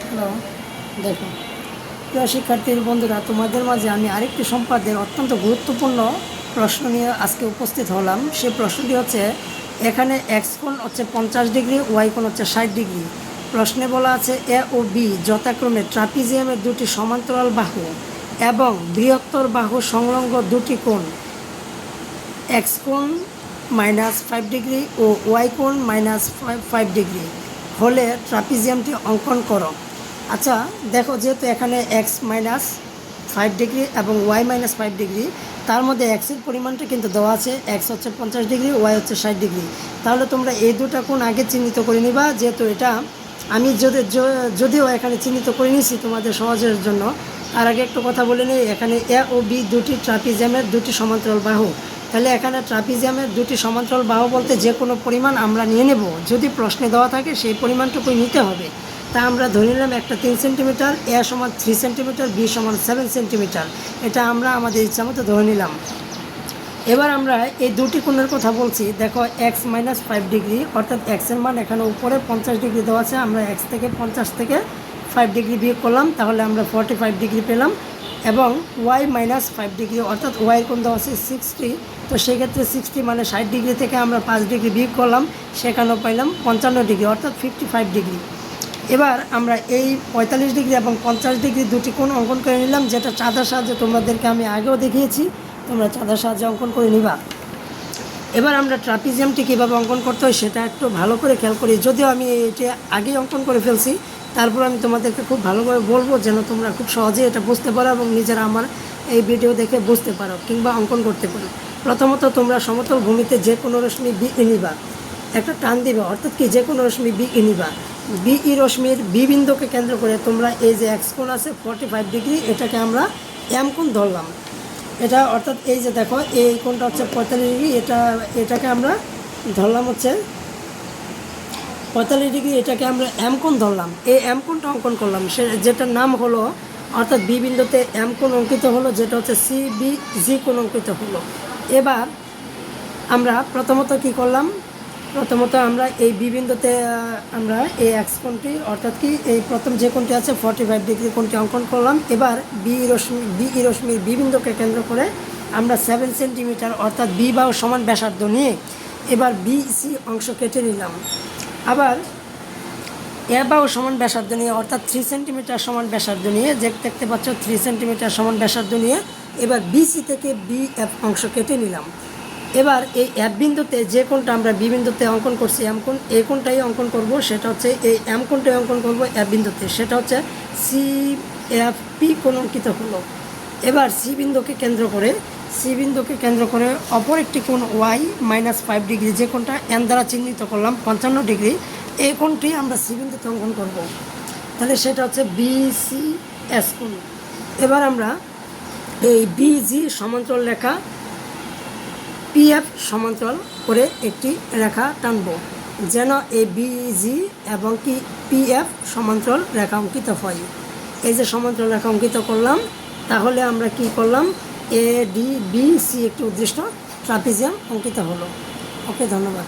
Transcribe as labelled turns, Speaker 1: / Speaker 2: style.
Speaker 1: Hello, দেখো প্রিয় শিক্ষার্থীর বন্ধুরা, তোমাদের মাঝে আমি আরেকটি সম্পাদ্যের অত্যন্ত গুরুত্বপূর্ণ প্রশ্ন নিয়ে আজকে উপস্থিত হলাম। সেই প্রশ্নটি হচ্ছে, এখানে এক্স কোণ হচ্ছে 50 ডিগ্রি, ওয়াই কোণ হচ্ছে 60 ডিগ্রি। প্রশ্নে বলা আছে এ ও বি যথাক্রমে ট্রাপিজিয়ামের দুটি সমান্তরাল বাহু এবং বৃহত্তর বাহু সংলগ্ন দুটি কোণ এক্স কোণ -5 ডিগ্রি ও ওয়াই কোণ -5 ডিগ্রি হলে ট্রাপিজিয়ামটি অঙ্কন করো। আচ্ছা দেখো, যেহেতু এখানে এক্স -5 ডিগ্রি এবং ওয়াই -5 ডিগ্রি, তার মধ্যে এক্সের পরিমাণটা কিন্তু দেওয়া আছে। এক্স হচ্ছে 50 ডিগ্রি, ওয়াই হচ্ছে 60 ডিগ্রি। তাহলে তোমরা এই দুটা কোণ আগে চিহ্নিত করে নিবা। যেহেতু এটা আমি যদিও এখানে চিহ্নিত করে নিয়েছি তোমাদের সহজের জন্য, তার আগে একটু কথা বলে নিই। এখানে এ ও বি দুটি ট্রাপিজিয়ামের দুটি সমান্তরাল বাহু। তাহলে এখানে ট্রাপিজিয়ামের দুটি সমান্তরাল বাহু বলতে যে কোনো পরিমাণ আমরা নিয়ে নেব। যদি প্রশ্নে দেওয়া থাকে সেই পরিমাণটুকুই নিতে হবে। তা আমরা ধরে নিলাম একটা 3 সেন্টিমিটার, এ সমান 3 সেন্টিমিটার, বি সমান 7 সেন্টিমিটার। এটা আমরা আমাদের ইচ্ছা মতো ধরে নিলাম। এবার আমরা এই দুটি কোণের কথা বলছি। দেখো এক্স -5 ডিগ্রি, অর্থাৎ এক্সের মান এখানে উপরে 50 ডিগ্রি দেওয়া আছে। আমরা এক্স থেকে 50 থেকে 5 ডিগ্রি বিয়োগ করলাম, তাহলে আমরা 45 ডিগ্রি পেলাম। এবং ওয়াই -5 ডিগ্রি, অর্থাৎ ওয়াইয়ের কোণ দেওয়া আছে 60। তো সেক্ষেত্রে 60 মানে 60 ডিগ্রি থেকে আমরা 5 ডিগ্রি বিয়োগ করলাম, সেখানেও পাইলাম 55 ডিগ্রি, অর্থাৎ 55 ডিগ্রি। এবার আমরা এই 45 ডিগ্রি এবং 50 ডিগ্রি দুটি কোণ অঙ্কন করে নিলাম, যেটা চাঁদার সাহায্যে তোমাদেরকে আমি আগেও দেখিয়েছি। তোমরা চাঁদার সাহায্যে অঙ্কন করে নিবা। এবার আমরা ট্রাপিজিয়ামটি কীভাবে অঙ্কন করতে হয় সেটা একটু ভালো করে খেয়াল করি। যদিও আমি এটা আগেই অঙ্কন করে ফেলছি, তারপর আমি তোমাদেরকে খুব ভালোভাবে বলবো যেন তোমরা খুব সহজে এটা বুঝতে পারো এবং নিজেরা আমার এই ভিডিও দেখে বুঝতে পারো কিংবা অঙ্কন করতে পারো। প্রথমত তোমরা সমতল ভূমিতে যে কোনো রশ্মি বি নিবা, একটা টান দিবে, অর্থাৎ কি যে কোনো রশ্মি বি নিবা। বিই রশ্মির বি বিন্দুকে কেন্দ্র করে তোমরা এই যে এক্স কোণ আছে 45 ডিগ্রি, এটাকে আমরা এম কোণ ধরলাম। এটা অর্থাৎ এই যে দেখো এই কোণটা হচ্ছে 45 ডিগ্রি, এটাকে আমরা ধরলাম হচ্ছে 45 ডিগ্রি, এটাকে আমরা এম কোণ ধরলাম। এই এম কোণটা অঙ্কন করলাম, যেটার নাম হলো, অর্থাৎ বি বিন্দুতে এম কোণ অঙ্কিত হলো, যেটা হচ্ছে সি বি জি কোণ অঙ্কিত হলো। এবার আমরা প্রথমত কি করলাম, প্রথমত আমরা এই বি বিন্দুতে আমরা এই এক্স কোণটি, অর্থাৎ কি এই প্রথম যে কোণটি আছে 45 ডিগ্রি কোণটি অঙ্কন করলাম। এবার বিই রশ্মির বি বিন্দুকে কেন্দ্র করে আমরা 7 সেন্টিমিটার, অর্থাৎ বি বাহু সমান ব্যাসার্ধ নিয়ে এবার বিসি অংশ কেটে নিলাম। আবার এ বাহু সমান ব্যাসার্ধ নিয়ে, অর্থাৎ 3 সেন্টিমিটার সমান ব্যাসার্ধ নিয়ে, যে দেখতে পাচ্ছ 3 সেন্টিমিটার সমান ব্যাসার্ধ নিয়ে এবার বিসি থেকে বি এফ অংশ কেটে নিলাম। এবার এই এফ বিন্দুতে যে কোণটা আমরা বি বিন্দুতে অঙ্কন করছি এম কোণ, এই কোণটাই অঙ্কন করব। সেটা হচ্ছে এই এম কোণটাই অঙ্কন করব এফ বিন্দুতে, সেটা হচ্ছে সি এফ পি কোণ অঙ্কিত হলো। এবার সি বিন্দুকে কেন্দ্র করে অপর একটি কোণ ওয়াই -5 ডিগ্রি, যে কোণটা এন দ্বারা চিহ্নিত করলাম 55 ডিগ্রি, এই কোণটি আমরা সি বিন্দুতে অঙ্কন করব। তাহলে সেটা হচ্ছে বিসি এস কোণ। এবার আমরা এই বিজি সমান্তরাল রেখা পিএফ সমান্তরাল করে একটি রেখা টানব, যেন এই বিজি এবং কি পিএফ সমান্তরাল রেখা অঙ্কিত হয়। এই যে সমান্তরাল রেখা অঙ্কিত করলাম, তাহলে আমরা কি করলাম, এ ডি বি সি একটি উদ্দিষ্ট ট্রাপিজিয়াম অঙ্কিত হলো। ওকে, ধন্যবাদ।